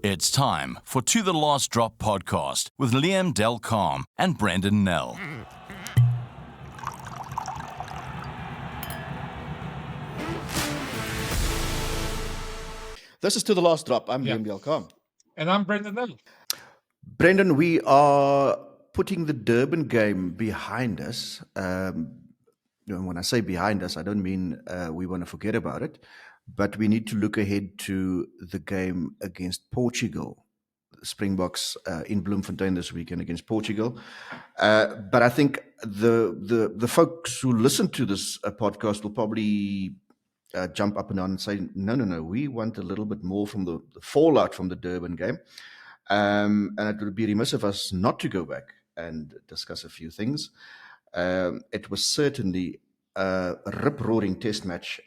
It's time for To The Last Drop podcast with Liam Delcalm and Brendan Nell. This is To The Last Drop. I'm Liam Delcalm. And I'm Brendan Nell. Brendan, we are putting the Durban game behind us. When I say behind us, I don't mean we want to forget about it, but we need to look ahead to the game against Portugal. Springboks in Bloemfontein this weekend against Portugal. But I think the folks who listen to this podcast will probably jump up and down and say, no, we want a little bit more from the fallout from the Durban game. And it would be remiss of us not to go back and discuss a few things. It was certainly a rip-roaring test match,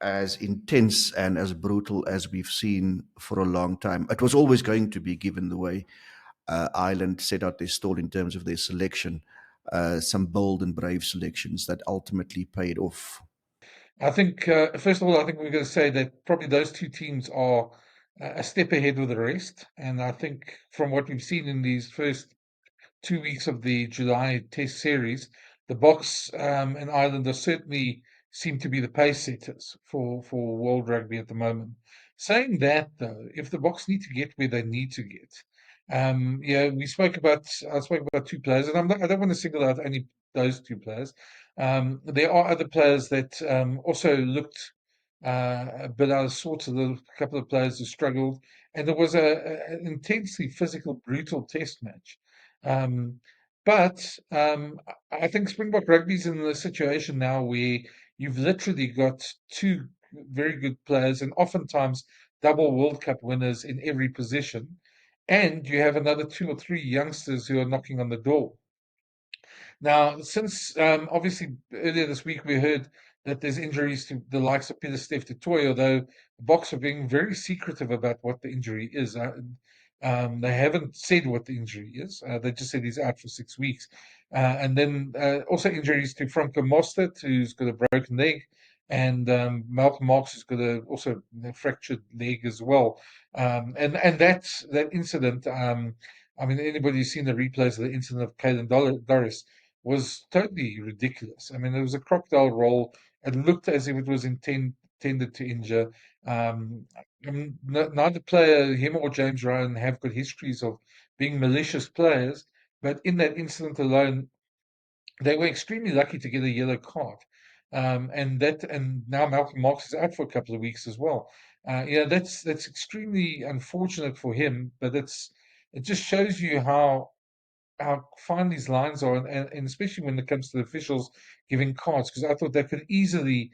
as intense and as brutal as we've seen for a long time. It was always going to be, given the way Ireland set out their stall in terms of their selection, some bold and brave selections that ultimately paid off. I think, first of all, I think we're going to say that probably those two teams are a step ahead of the rest. And I think from what we've seen in these first 2 weeks of the July Test series, the Boks and Ireland are certainly seem to be the pace setters for world rugby at the moment. Saying that, though, if the Boks need to get where they need to get, I spoke about two players, and I don't want to single out only those two players. There are other players that also looked a bit out of sorts. A couple of players who struggled, and it was an intensely physical, brutal test match. But I think Springbok Rugby's in a situation now where you've literally got two very good players and oftentimes double World Cup winners in every position. And you have another two or three youngsters who are knocking on the door. Now, since obviously earlier this week we heard that there's injuries to the likes of Peter Steph du Toit, although the Boks are being very secretive about what the injury is. They haven't said what the injury is. They just said he's out for 6 weeks. And then also injuries to Franco Mostert, who's got a broken leg, and Malcolm Marx has got also a fractured leg as well. And that incident, I mean, anybody who's seen the replays of the incident of Caelan Doris was totally ridiculous. I mean, it was a crocodile roll. It looked as if it was intended to injure. Neither player, him or James Ryan, have got histories of being malicious players, but in that incident alone, they were extremely lucky to get a yellow card. And now Malcolm Marx is out for a couple of weeks as well. That's extremely unfortunate for him, but it just shows you how fine these lines are, and especially when it comes to the officials giving cards, because I thought that could easily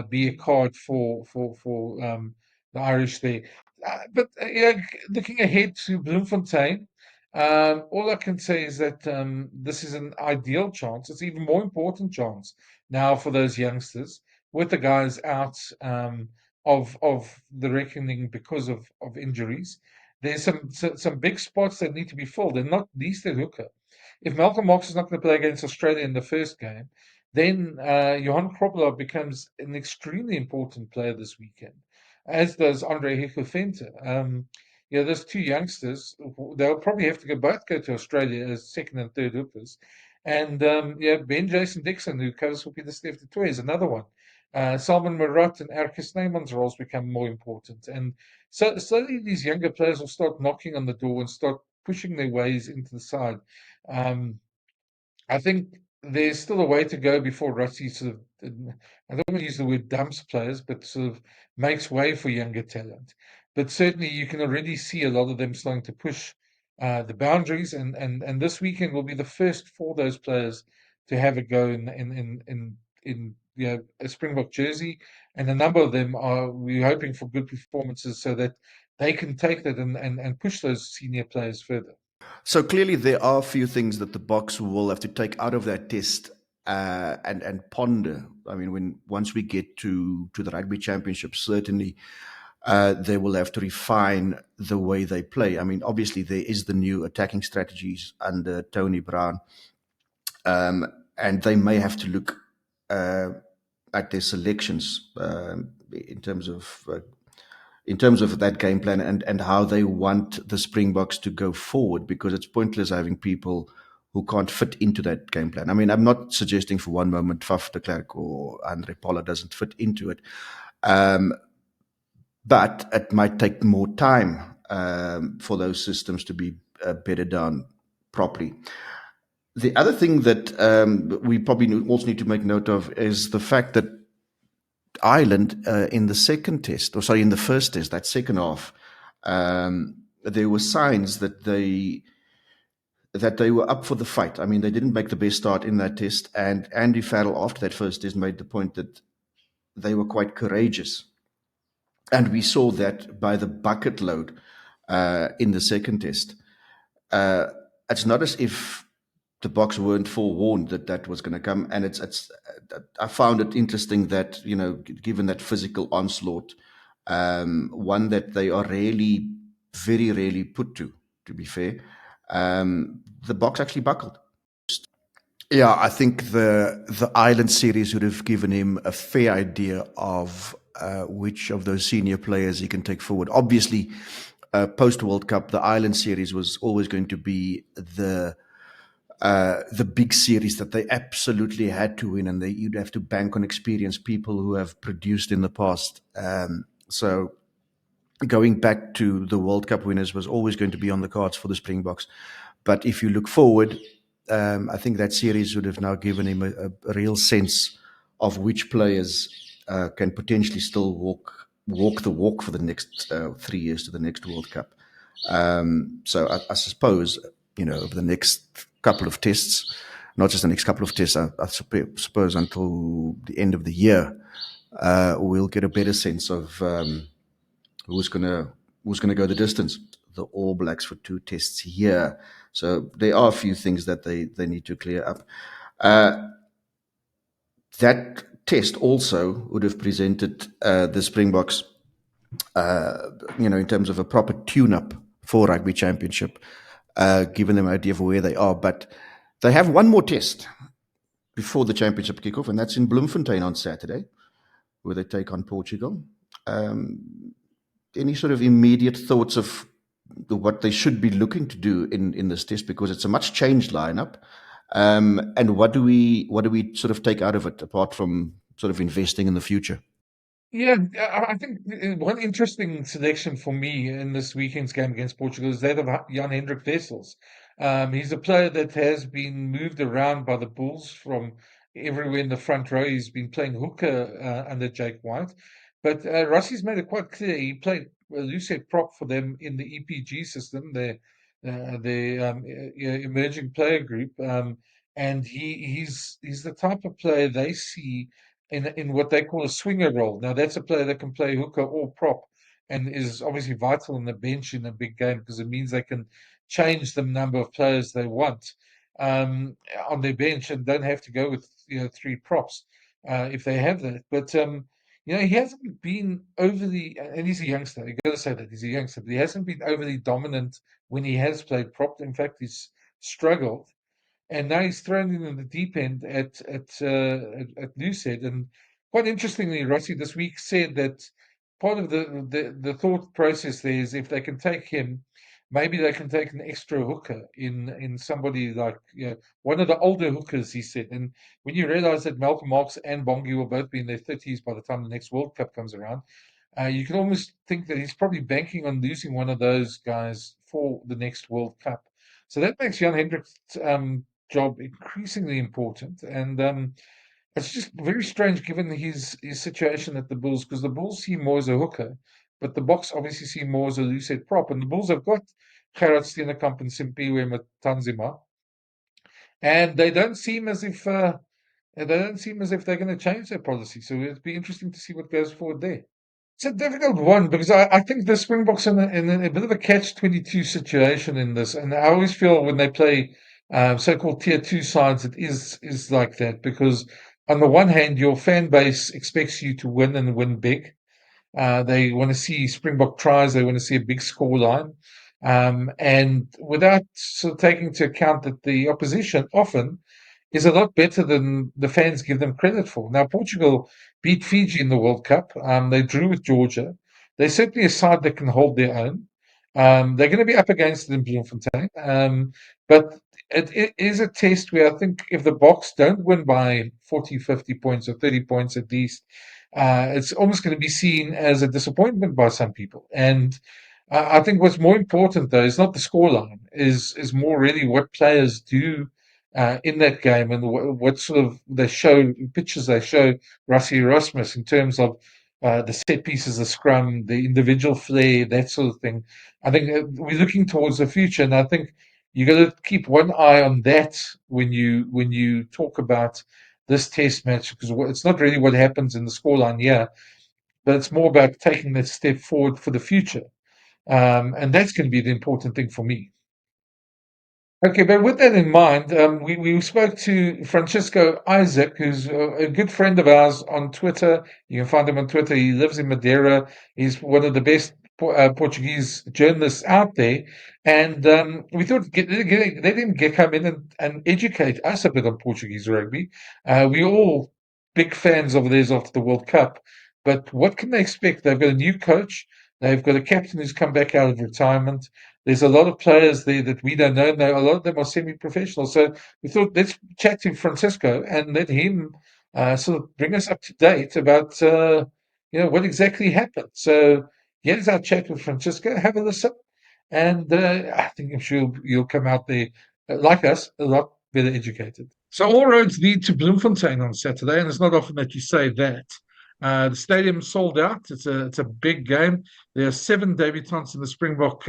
be a card for the Irish there. Looking ahead to Bloemfontein, all I can say is that this is an ideal chance. It's an even more important chance now for those youngsters with the guys out of the reckoning because of injuries. There's some big spots that need to be filled, and not least the hooker. If Malcolm Marx is not going to play against Australia in the first game, then Johan Kropler becomes an extremely important player this weekend, as does Andre Hekofente. Those two youngsters, they'll probably have to both go to Australia as second and third hookers. And Ben Jason Dixon, who covers for Peter Steph du Toit, is another one. Salman Marat and Erkes Neyman's roles become more important. And so slowly these younger players will start knocking on the door and start pushing their ways into the side. I think there's still a way to go before Rossi sort of, I don't want to use the word dumps players, but sort of makes way for younger talent. But certainly you can already see a lot of them starting to push the boundaries, and this weekend will be the first for those players to have a go in a Springbok jersey, and a number of them we're hoping for good performances so that they can take that and push those senior players further. So clearly there are a few things that the Boks will have to take out of that test and ponder. I mean, once we get to the Rugby Championship, certainly they will have to refine the way they play. I mean, obviously there is the new attacking strategies under Tony Brown, and they may have to look at their selections in terms of in terms of that game plan and how they want the Springboks to go forward, because it's pointless having people who can't fit into that game plan. I mean, I'm not suggesting for one moment Faf de Klerk or Andre Pollard doesn't fit into it, but it might take more time for those systems to be bedded down properly. The other thing that we probably also need to make note of is the fact that Ireland in the in the first test, that second half, there were signs that they were up for the fight. I mean, they didn't make the best start in that test, and Andy Farrell, after that first test, made the point that they were quite courageous, and we saw that by the bucket load in the second test. It's not as if the Boks weren't forewarned that that was going to come, and it's. I found it interesting that, you know, given that physical onslaught, one that they are very rarely put to be fair, the Boks actually buckled. Yeah, I think the Island series would have given him a fair idea of which of those senior players he can take forward. Obviously, post World Cup, the Island series was always going to be the big series that they absolutely had to win, and you'd have to bank on experienced people who have produced in the past. So going back to the World Cup winners was always going to be on the cards for the Springboks. But if you look forward, I think that series would have now given him a real sense of which players can potentially still walk the walk for the next 3 years to the next World Cup. So I suppose, you know, over the next couple of tests, not just the next couple of tests, I suppose until the end of the year, we'll get a better sense of who's gonna go the distance. The All Blacks for 2 tests here, so there are a few things that they need to clear up. That test also would have presented the Springboks, in terms of a proper tune-up for Rugby Championship, given them an idea of where they are. But they have one more test before the championship kickoff, and that's in Bloemfontein on Saturday, where they take on Portugal. Any sort of immediate thoughts of what they should be looking to do in this test, because it's a much changed lineup, and what do we sort of take out of it apart from sort of investing in the future? Yeah, I think one interesting selection for me in this weekend's game against Portugal is that of Jan-Hendrik Wessels. He's a player that has been moved around by the Bulls from everywhere in the front row. He's been playing hooker under Jake White. But Rossi's made it quite clear he played loose prop for them in the EPG system, the emerging player group. And he's the type of player they see in what they call a swinger role. Now, that's a player that can play hooker or prop and is obviously vital on the bench in a big game, because it means they can change the number of players they want on their bench and don't have to go with 3 props if they have that. But he hasn't been overly, and he's a youngster. You got to say that he's a youngster, but he hasn't been overly dominant when he has played prop. In fact, he's struggled. And now he's thrown in the deep end at Lucid. And quite interestingly, Rossi this week said that part of the thought process there is if they can take him, maybe they can take an extra hooker in somebody like one of the older hookers, he said. And when you realize that Malcolm Marx and Bongi will both be in their 30s by the time the next World Cup comes around, you can almost think that he's probably banking on losing one of those guys for the next World Cup. So that makes Jan Hendrik's job increasingly important, and it's just very strange given his situation at the Bulls, because the Bulls see him more as a hooker, but the Boks obviously see him more as a loose prop, and the Bulls have got Gerard Steenekamp and Simpiwe Matanzima, and they don't seem as if they're going to change their policy. So it'd be interesting to see what goes forward there. It's a difficult one because I think the Springboks are in a bit of a catch-22 situation in this, and I always feel when they play so-called tier 2 sides, it is like that, because on the one hand, your fan base expects you to win and win big. They want to see Springbok tries. They want to see a big score line, and without sort of taking into account that the opposition often is a lot better than the fans give them credit for. Now, Portugal beat Fiji in the World Cup. They drew with Georgia. they're certainly a side that can hold their own. They're going to be up against it in Bloemfontein, but it is a test where I think if the Boks don't win by 40, 50 points or 30 points at least, it's almost going to be seen as a disappointment by some people. And I think what's more important, though, is not the scoreline, is more really what players do in that game and what sort of pictures they show Rassie Erasmus in terms of the set pieces, the scrum, the individual flair, that sort of thing. I think we're looking towards the future, and I think you got to keep one eye on that when you talk about this test match, because it's not really what happens in the scoreline here, but it's more about taking that step forward for the future. And that's going to be the important thing for me. Okay, but with that in mind, we spoke to Francisco Isaac, who's a good friend of ours on Twitter. You can find him on Twitter. He lives in Madeira. He's one of the best Portuguese journalists out there. And we thought let him come in and educate us a bit on Portuguese rugby. We're all big fans of theirs after the World Cup. But what can they expect? They've got a new coach. They've got a captain who's come back out of retirement. There's a lot of players there that we don't know. Now, a lot of them are semi-professional. So we thought let's chat to Francisco and let him sort of bring us up to date about what exactly happened. So here's our chat with Francisco. Have a listen, and I think I'm sure you'll come out there like us, a lot better educated. So all roads lead to Bloemfontein on Saturday, and it's not often that you say that. The stadium sold out. It's a big game. There are 7 debutants in the Springbok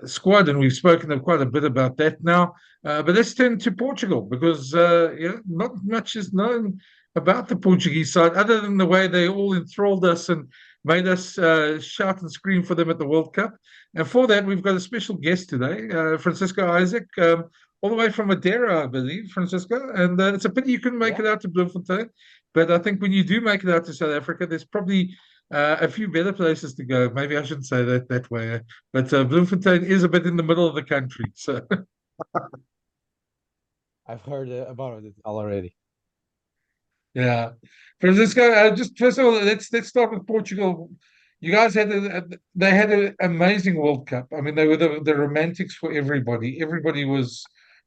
squad, and we've spoken quite a bit about that now. But let's turn to Portugal because not much is known about the Portuguese side other than the way they all enthralled us and made us shout and scream for them at the World Cup. And for that, we've got a special guest today, Francisco Isaac, all the way from Madeira, I believe, Francisco. And it's a pity you couldn't make it out to Bloemfontein. But I think when you do make it out to South Africa, there's probably a few better places to go. Maybe I shouldn't say that way. But Bloemfontein is a bit in the middle of the country. So I've heard about it already. yeah, Francisco. Just first of all, let's start with Portugal. You guys they had an amazing World Cup. I mean, they were the romantics for everybody. Everybody was,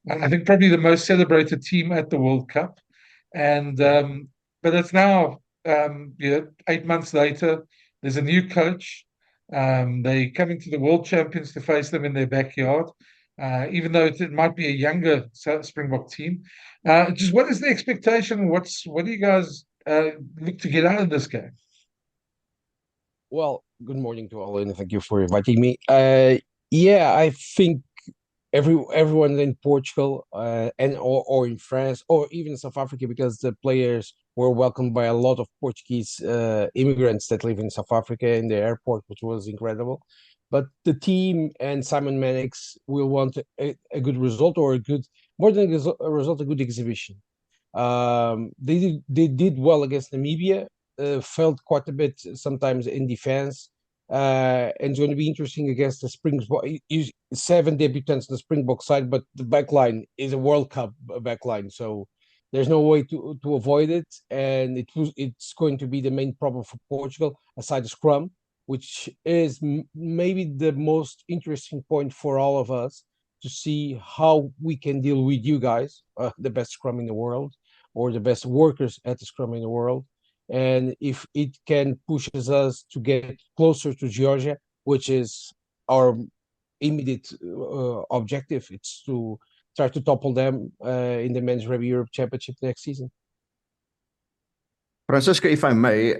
I think, probably the most celebrated team at the World Cup. And but it's now 8 months later. There's a new coach. They coming to the World Champions to face them in their backyard, even though it might be a younger Springbok team. Just what is the expectation? What do you guys look to get out of this game? Well, good morning to all, and thank you for inviting me. Yeah, I think everyone in Portugal and or in France or even South Africa, because the players were welcomed by a lot of Portuguese immigrants that live in South Africa in the airport, which was incredible. But the team and Simon Mannix will want a good result, or more than a result, a good exhibition. They did well against Namibia, felt quite a bit sometimes in defense. And it's going to be interesting against the Springbok. 7 debutants on the Springbok side, but the backline is a World Cup backline, so there's no way to avoid it. And it's going to be the main problem for Portugal, aside the scrum, which is maybe the most interesting point for all of us to see how we can deal with you guys, the best scrum in the world, or the best workers at the scrum in the world. And if it can pushes us to get closer to Georgia, which is our immediate objective, it's to try to topple them in the Men's Rugby Europe Championship next season. Francisco, if I may,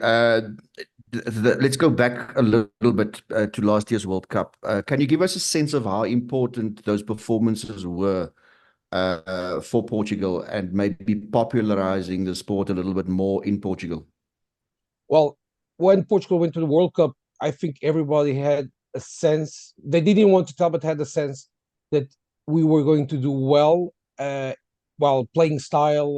let's go back a little bit to last year's World Cup. Can you give us a sense of how important those performances were for Portugal and maybe popularizing the sport a little bit more in Portugal? Well, when Portugal went to the World Cup, I think everybody had a sense, they didn't want to tell, but had a sense that we were going to do well, while playing style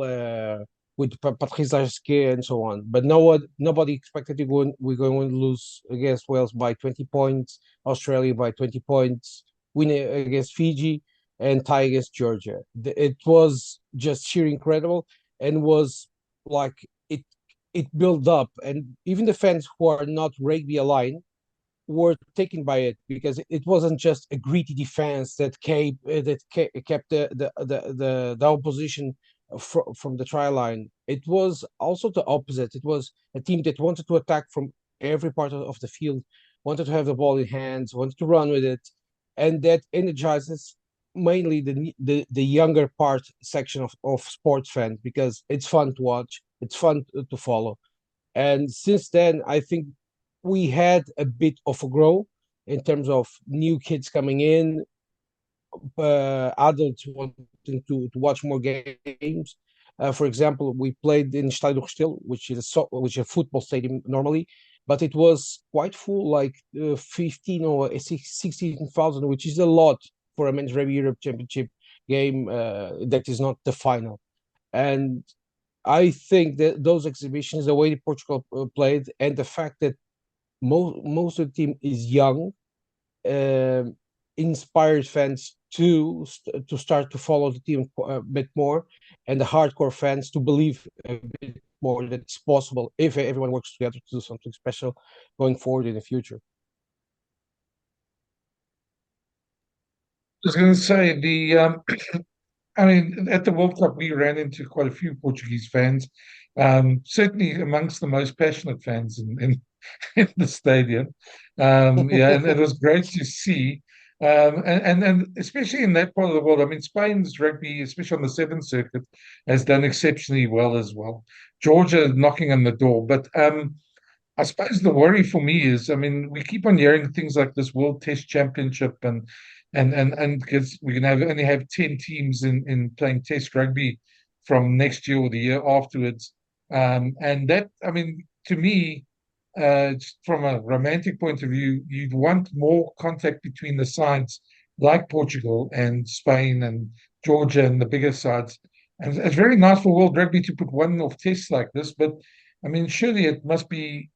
with Patrice Largesquet and so on. But nobody expected we're going to lose against Wales by 20 points, Australia by 20 points, win against Fiji, and tie against Georgia. It was just sheer incredible, and was like it built up, and even the fans who are not rugby aligned were taken by it, because it wasn't just a gritty defense that kept the opposition from the try line. It was also the opposite. It was a team that wanted to attack from every part of the field, wanted to have the ball in hands, wanted to run with it, and that energizes mainly the younger part section of sports fans, because it's fun to watch, it's fun to follow. And since then, I think we had a bit of a grow in terms of new kids coming in, adults wanting to watch more games. For example, we played in Estádio do Restelo, which is a football stadium normally, but it was quite full, like 15 or 16,000, which is a lot for a men's rugby Europe Championship game that is not the final. And I think that those exhibitions, the way Portugal played, and the fact that most of the team is young, inspires fans to start to follow the team a bit more, and the hardcore fans to believe a bit more that it's possible if everyone works together to do something special going forward in the future. I was going to say I mean, at the World Cup, we ran into quite a few Portuguese fans, certainly amongst the most passionate fans in the stadium. Yeah, and it was great to see. And especially in that part of the world, I mean, Spain's rugby, especially on the Seventh Circuit, has done exceptionally well as well. Georgia knocking on the door. But I suppose the worry for me is, I mean, we keep on hearing things like this World Test Championship and because we can only have 10 teams in playing Test rugby from next year or the year afterwards. And that, I mean, to me, just from a romantic point of view, you'd want more contact between the sides like Portugal and Spain and Georgia and the bigger sides. And it's very nice for World Rugby to put one-off tests like this, but I mean, surely there must be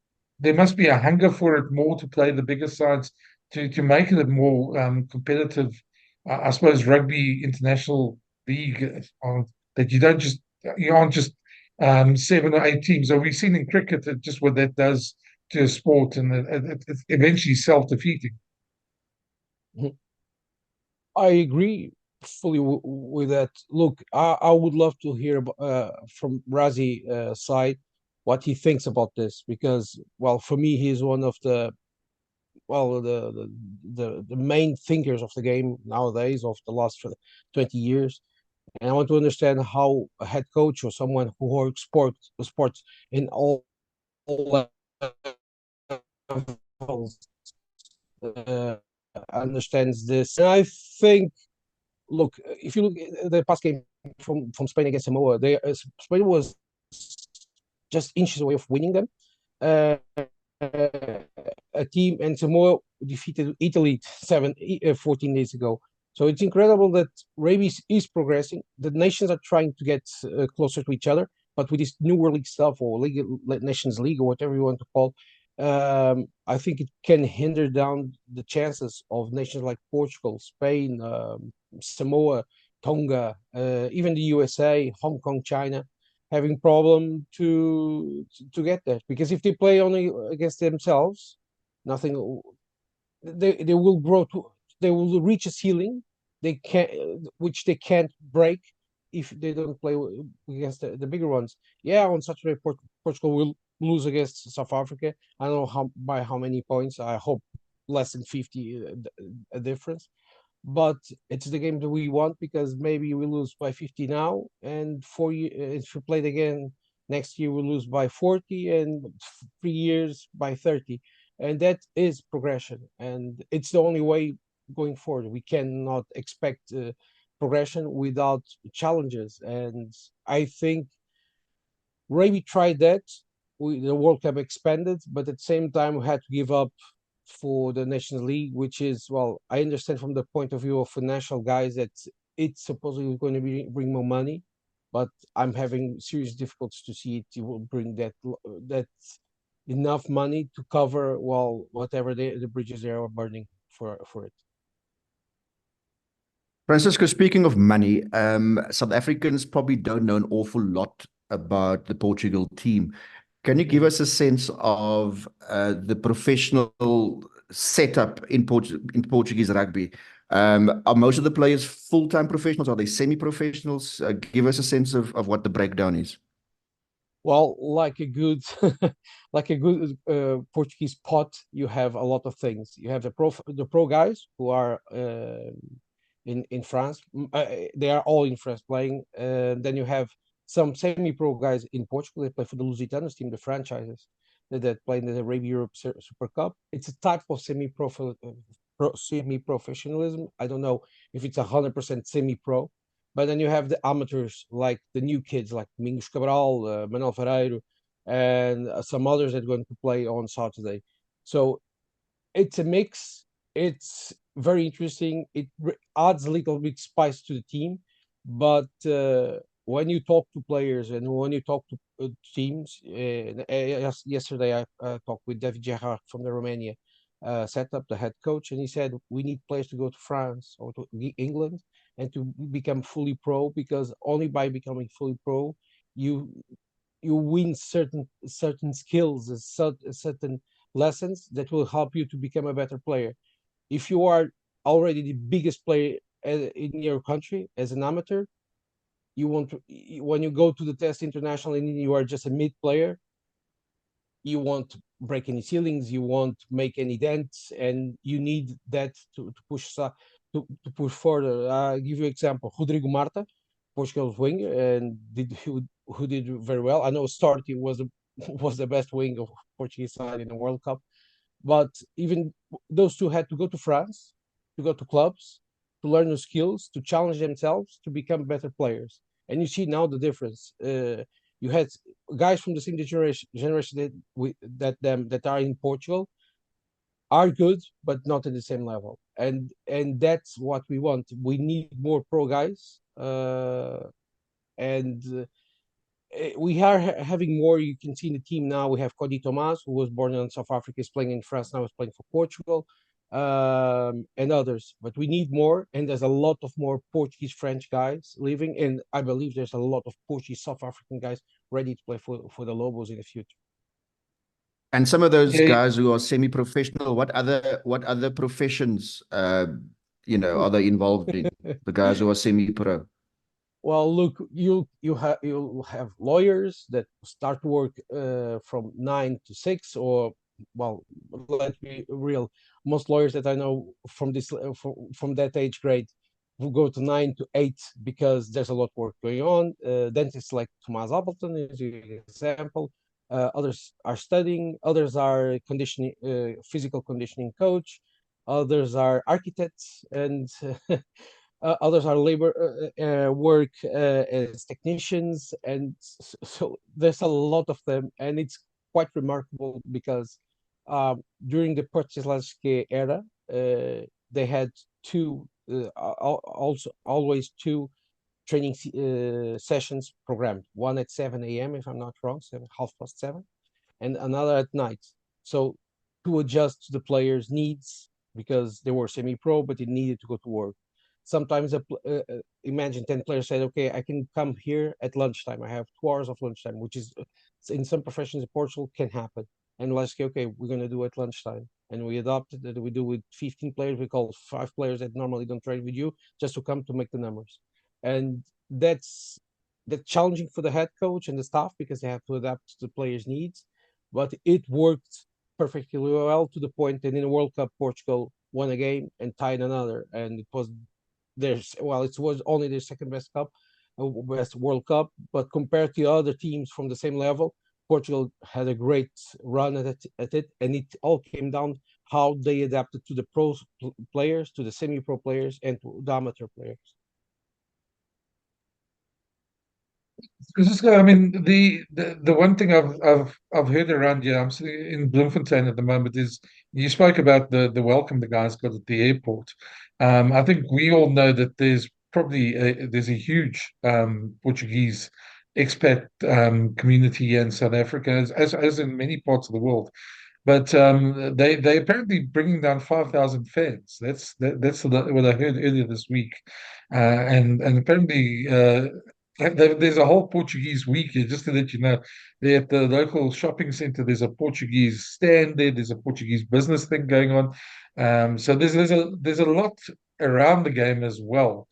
a hunger for it more to play the bigger sides to make it a more competitive, I suppose, rugby international league that you aren't just 7 or 8 teams. So we've seen in cricket just what that does to a sport, and it's eventually self-defeating. I agree fully with that. Look, I would love to hear from Razi side what he thinks about this, because, well, for me, he's one of the main thinkers of the game nowadays, of the last 20 years. And I want to understand how a head coach or someone who works sports in all levels understands this. And I think, look, if you look at the past game from Spain against Samoa, Spain was just inches away of winning them. A team, and Samoa defeated Italy 14 days ago. So it's incredible that rugby is progressing. The nations are trying to get closer to each other, but with this new World League stuff, or Nations League, or whatever you want to call, I think it can hinder down the chances of nations like Portugal, Spain, Samoa, Tonga, even the USA, Hong Kong, China, having problem to get there. Because if they play only against themselves, nothing. They will grow to. They will reach a ceiling which they can't break if they don't play against the bigger ones. Yeah, on Saturday, Portugal will lose against South Africa. I don't know by how many points. I hope less than 50 a difference. But it's the game that we want, because maybe we lose by 50 now, and if we play it again next year, we'll lose by 40, and 3 years by 30. And that is progression, and it's the only way going forward. We cannot expect progression without challenges, and I think Rugby tried that. The World Cup expanded, but at the same time, we had to give up for the Nations League, which is, well, I understand from the point of view of financial guys that it's supposedly going to bring more money, but I'm having serious difficulties to see it will bring that enough money to cover, well, whatever the bridges they are burning for it. Francisco, speaking of money, South Africans probably don't know an awful lot about the Portugal team. Can you give us a sense of the professional setup in Portuguese rugby. Are most of the players full-time professionals? Are they semi-professionals? Give us a sense of what the breakdown is. Well, like a good like a good Portuguese pot, you have a lot of things. You have the pro guys who are in France. They are all in France playing. Then you have some semi-pro guys in Portugal. They play for the Lusitanos team, the franchises that play in the Rugby Europe Super Cup. It's a type of semi-professionalism. I don't know if it's 100% semi-pro, but then you have the amateurs, like the new kids, like Domingos Cabral, Manuel Ferreiro, and some others that are going to play on Saturday. So it's a mix. It's very interesting. It adds a little bit spice to the team, but when you talk to players and when you talk to teams, yesterday I talked with David Gerrard from the Romania setup, the head coach, and he said we need players to go to France or to England and to become fully pro, because only by becoming fully pro you win certain skills, certain lessons that will help you to become a better player. If you are already the biggest player in your country as an amateur, you want to, when you go to the test internationally and you are just a mid player, you won't break any ceilings, you won't make any dents, and you need that to push to push further. I'll give you an example. Rodrigo Marta, Portugal's winger, and who did very well. I know Starty was the was the best wing of Portuguese side in the World Cup, but even those two had to go to France, to go to clubs, to learn new skills, to challenge themselves, to become better players. And you see now the difference. You had guys from the same generation that are in Portugal are good, but not at the same level. And that's what we want. We need more pro guys, and we are having more. You can see in the team now. We have Cody Thomas, who was born in South Africa, is playing in France now, is playing for Portugal, and others. But we need more, and there's a lot of more Portuguese French guys leaving, and I believe there's a lot of Portuguese South African guys ready to play for the Lobos in the future. And some of those Yeah, guys who are semi-professional, what other professions, are they involved in? The guys who are semi-pro. Well, look, you'll have lawyers that start work from 9 to 6, or well, let's be real. Most lawyers that I know from from that age grade will go to 9 to 8 because there's a lot of work going on. Dentists like Thomas Appleton is an example. Others are studying. Others are conditioning, physical conditioning coach. Others are architects, and others are labor work as technicians, and so there's a lot of them, and it's quite remarkable because during the Portuguese era, they had also always two training sessions programmed, one at 7 a.m. if I'm not wrong, 7:30, and another at night. So to adjust to the players' needs, because they were semi-pro, but they needed to go to work. Sometimes, imagine 10 players said, okay, I can come here at lunchtime. I have 2 hours of lunchtime, which is in some professions in Portugal can happen. And let's say, okay, we're going to do at lunchtime. And we adopted that we do with 15 players. We call 5 players that normally don't train with you just to come to make the numbers. And that's challenging for the head coach and the staff because they have to adapt to the players' needs. But it worked perfectly well to the point that in the World Cup, Portugal won a game and tied another. And it was it was only their second best best World Cup, but compared to other teams from the same level, Portugal had a great run at it, and it all came down how they adapted to the players, to the semi-pro players, and to the amateur players. Francisco, I mean, the one thing I've heard around here, I'm sitting in Bloemfontein at the moment, is you spoke about the welcome the guys got at the airport. I think we all know that there's a huge Portuguese expat community here in South Africa, as in many parts of the world. But they apparently bringing down 5,000 fans. That's what I heard earlier this week, and apparently There's a whole Portuguese week here, just to let you know. There at the local shopping center, there's a Portuguese stand there. There's a Portuguese business thing going on. So there's a lot around the game as well.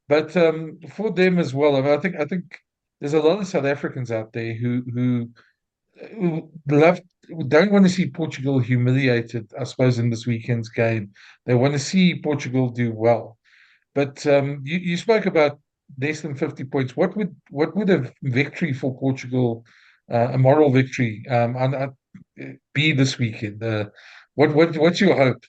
But for them as well, I mean, I think there's a lot of South Africans out there who love who don't want to see Portugal humiliated, I suppose, in this weekend's game. They want to see Portugal do well. But you spoke about less than 50 points. What would a victory for Portugal, a moral victory, be this weekend? What's your hope?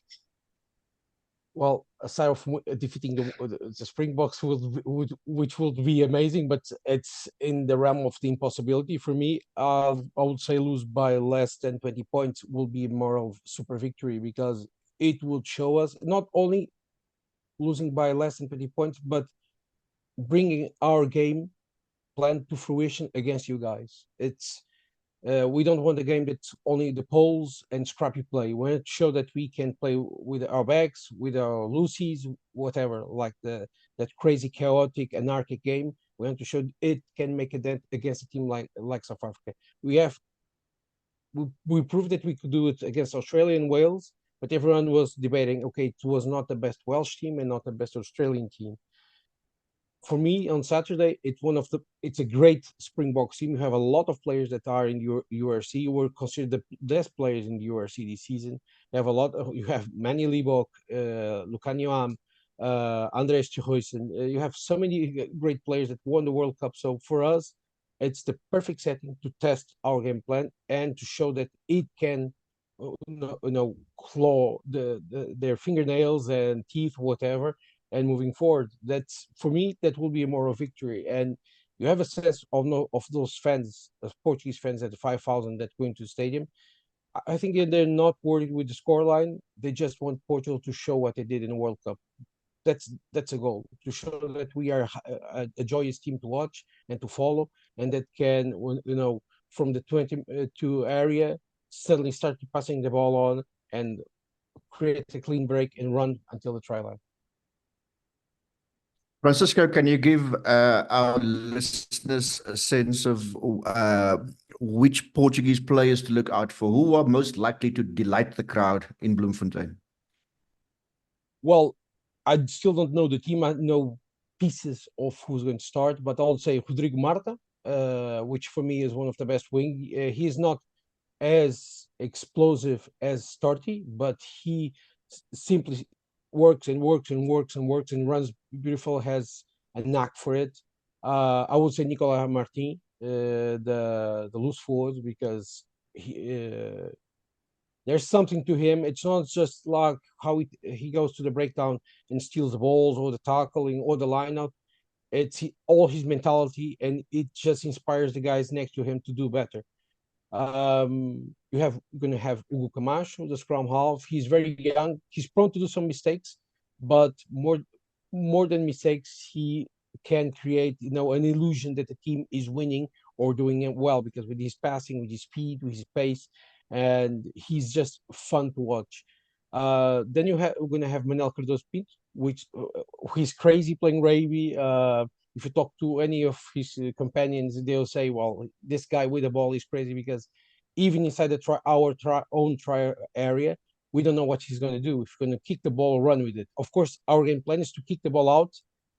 Well, aside of defeating the Springboks, which would be amazing, but it's in the realm of the impossibility for me. I would say lose by less than 20 points will be a moral super victory, because it would show us not only losing by less than 20 points, but bringing our game plan to fruition against you guys. We don't want a game that's only the poles and scrappy play. We want to show that we can play with our backs, with our Lucy's, whatever, like that crazy, chaotic, anarchic game. We want to show it can make a dent against a team like South Africa. We proved that we could do it against Australia and Wales, but everyone was debating, okay, it was not the best Welsh team and not the best Australian team. For me on Saturday, it's a great Springboks team. You have a lot of players that are in your URC. Were considered the best players in the URC this season. You have Manny Libok, Lucanio Andres Chihuisen. You have so many great players that won the World Cup. So for us, it's the perfect setting to test our game plan and to show that it can, claw their fingernails and teeth, whatever, and moving forward. That's, for me, that will be a moral victory. And you have a sense of those fans, Portuguese fans at the 5,000 that go into the stadium. I think they're not worried with the scoreline. They just want Portugal to show what they did in the World Cup. That's a goal, to show that we are a joyous team to watch and to follow, and that can, from the 22 area, suddenly start passing the ball on and create a clean break and run until the try line. Francisco, can you give our listeners a sense of which Portuguese players to look out for? Who are most likely to delight the crowd in Bloemfontein? Well, I still don't know the team. I know pieces of who's going to start, but I'll say Rodrigo Marta, which for me is one of the best wing. He's not as explosive as Starty, but he simply works and works and works and works and runs beautiful, has a knack for it. I would say Nicolas Martin, the loose forward, because there's something to him. It's not just like how he goes to the breakdown and steals the balls or the tackling or the lineout. It's all his mentality, and it just inspires the guys next to him to do better. You're going to have Hugo Camacho, the scrum half. He's very young. He's prone to do some mistakes, but more than mistakes, he can create, an illusion that the team is winning or doing it well, because with his passing, with his speed, with his pace, and he's just fun to watch. Then we're going to have Manel Cardoso Pinto, which he's crazy playing rugby. If you talk to any of his companions, they'll say, well, this guy with the ball is crazy, because even inside our own try area, we don't know what he's going to do. If he's going to kick the ball, run with it. Of course, our game plan is to kick the ball out,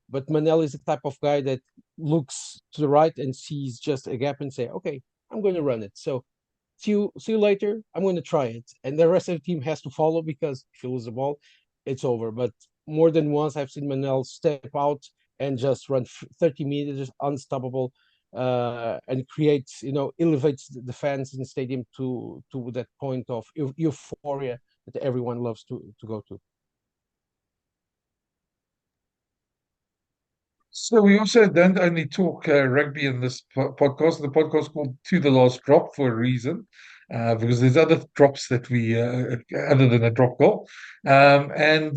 but Manel is the type of guy that looks to the right and sees just a gap and say, okay, I'm going to run it. So see you later. I'm going to try it. And the rest of the team has to follow, because if you lose the ball, it's over. But more than once, I've seen Manel step out and just run 30 meters, unstoppable, and creates, elevates the fans in the stadium to that point of euphoria that everyone loves to go to. So we also don't only talk rugby in this podcast. The podcast is called To the Last Drop for a reason, because there's other drops that we, other than a drop goal. And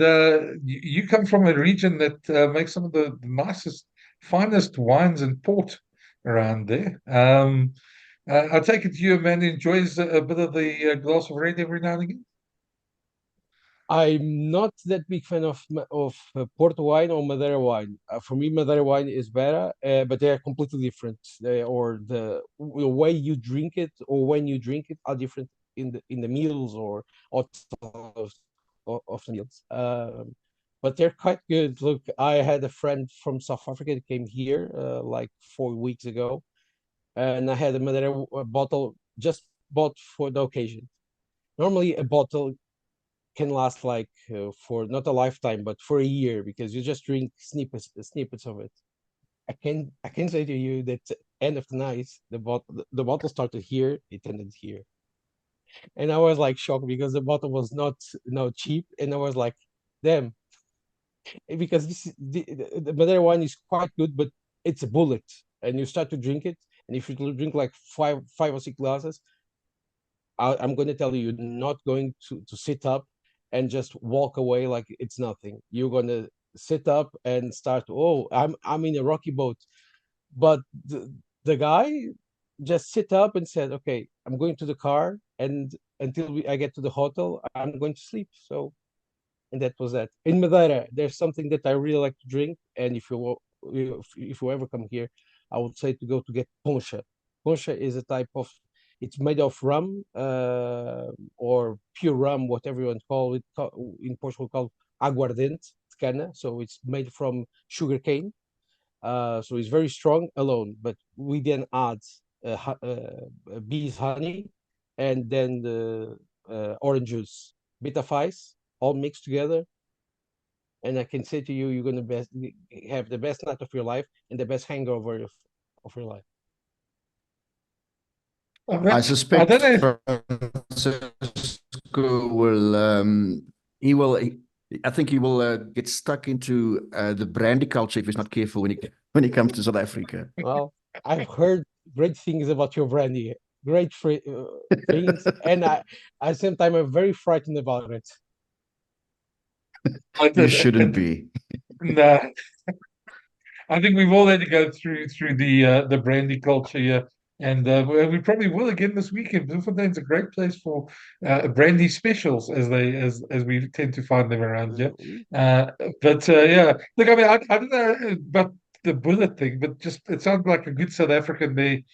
you come from a region that makes some of the nicest, finest wines and port around there. I take it you, a man, enjoys a bit of the glass of red every now and again. I'm not that big fan of Porto wine or Madeira wine. For me, Madeira wine is better, but they are completely different. Or the way you drink it or when you drink it are different in the meals or of, of the meals. But they're quite good. Look, I had a friend from South Africa that came here like 4 weeks ago, and I had a Madeira bottle just bought for the occasion. Normally, a bottle can last like for not a lifetime, but for a year because you just drink snippets of it. I can say to you that end of the night, the bottle started here, it ended here, and I was like shocked because the bottle was not cheap, and I was like, damn, because the Madeira wine is quite good, but it's a bullet, and you start to drink it, and if you drink like five or six glasses, I'm going to tell you, you're not going to sit up and just walk away like it's nothing. You're going to sit up and start, oh, I'm in a rocky boat. But the guy just sit up and said, okay, I'm going to the car, and until I get to the hotel, I'm going to sleep. So, and that was that. In Madeira, there's something that I really like to drink, and if you ever come here, I would say to go to get poncha. Poncha is a type of, it's made of rum or pure rum, whatever you want to call it. In Portugal, called aguardente de cana. So it's made from sugar cane. So it's very strong alone, but we then add bees honey and then the orange juice, bit of ice, all mixed together. And I can say to you, you're going to have the best night of your life and the best hangover of your life. I I suspect don't know. Francisco will, I think he will get stuck into the brandy culture if he's not careful when he comes to South Africa. Well, I've heard great things about your brandy, great things, and I same time I'm very frightened about it. You shouldn't be. No, I think we've all had to go through the brandy culture here, and we probably will again this weekend. Bloemfontein's a great place for brandy specials, as we tend to find them around here. Uh, but yeah, look, I mean, I don't know about the bullet thing, but just it sounds like a good South African there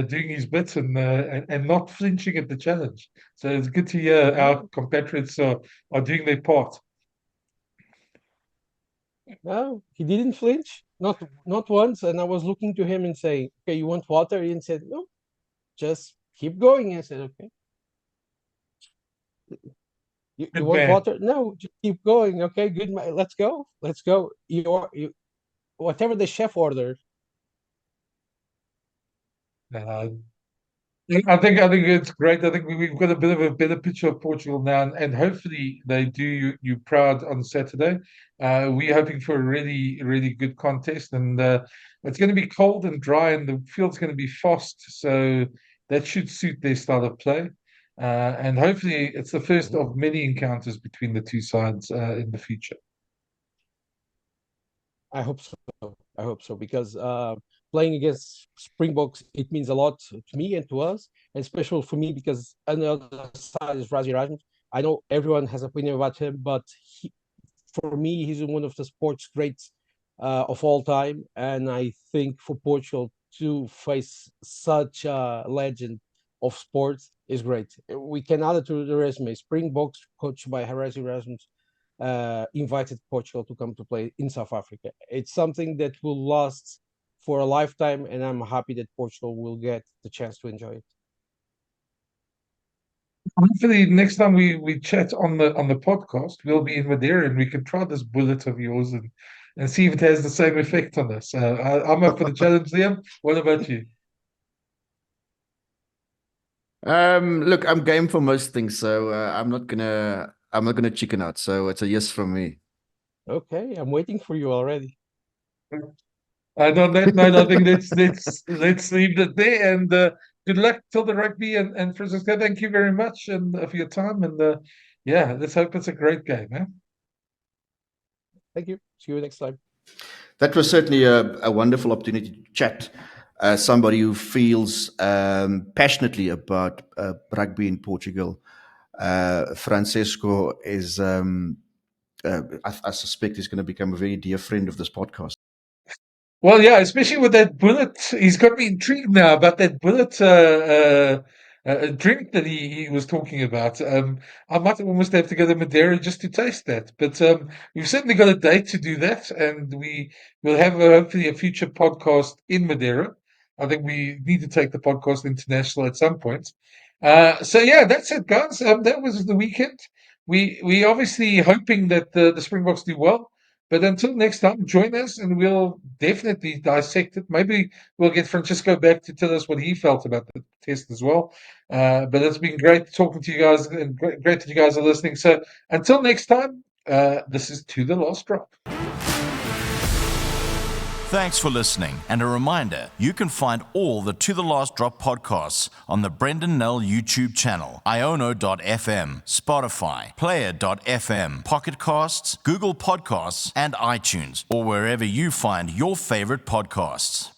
doing his bits and not flinching at the challenge. So it's good to hear our compatriots are doing their part. No, he didn't flinch, not once. And I was looking to him and saying, "Okay, you want water?" He said, "No, just keep going." I said, "Okay, you Good want man. water? No, just keep going. Okay, good. Let's go, let's go. Whatever the chef ordered." Uh, I think it's great. I think we've got a bit of a better picture of Portugal now, and hopefully they do you proud on Saturday. We're hoping for a really, really good contest, and it's going to be cold and dry, and the field's going to be fast, so that should suit their style of play. And hopefully, it's the first of many encounters between the two sides in the future. I hope so. I hope so because playing against Springboks, it means a lot to me and to us, and especially for me because on the other side is Razi Rasmus. I know everyone has opinion about him, but for me, he's one of the sports greats of all time, and I think for Portugal to face such a legend of sports is great. We can add it to the resume. Springboks, coached by Razi Rasmus, invited Portugal to come to play in South Africa. It's something that will last for a lifetime, and I'm happy that Portugal will get the chance to enjoy it. Hopefully, next time we chat on the podcast, we'll be in Madeira and we can try this bullet of yours and see if it has the same effect on us. I'm up for the challenge, Liam. What about you? Look, I'm game for most things, so I'm not gonna chicken out. So it's a yes from me. Okay, I'm waiting for you already. And on that note, I think let's leave it there. And good luck till the rugby and Francisco. Thank you very much and for your time. And yeah, let's hope it's a great game. Eh? Thank you. See you next time. That was certainly a wonderful opportunity to chat. Somebody who feels passionately about rugby in Portugal. Francesco is, I suspect, he's going to become a very dear friend of this podcast. Well, yeah, especially with that bullet. He's got me intrigued now about that bullet drink that he was talking about. I might almost have to go to Madeira just to taste that. But we've certainly got a date to do that, and we will have hopefully a future podcast in Madeira. I think we need to take the podcast international at some point. So yeah, that's it, guys. That was the weekend. We obviously hoping that the Springboks do well. But until next time, join us and we'll definitely dissect it. Maybe we'll get Francisco back to tell us what he felt about the test as well. But it's been great talking to you guys and great that you guys are listening. So until next time, this is To the Last Drop. Thanks for listening, and a reminder, you can find all the To The Last Drop podcasts on the Brendan Nell YouTube channel, iono.fm, Spotify, Player.fm, Pocket Casts, Google Podcasts, and iTunes, or wherever you find your favorite podcasts.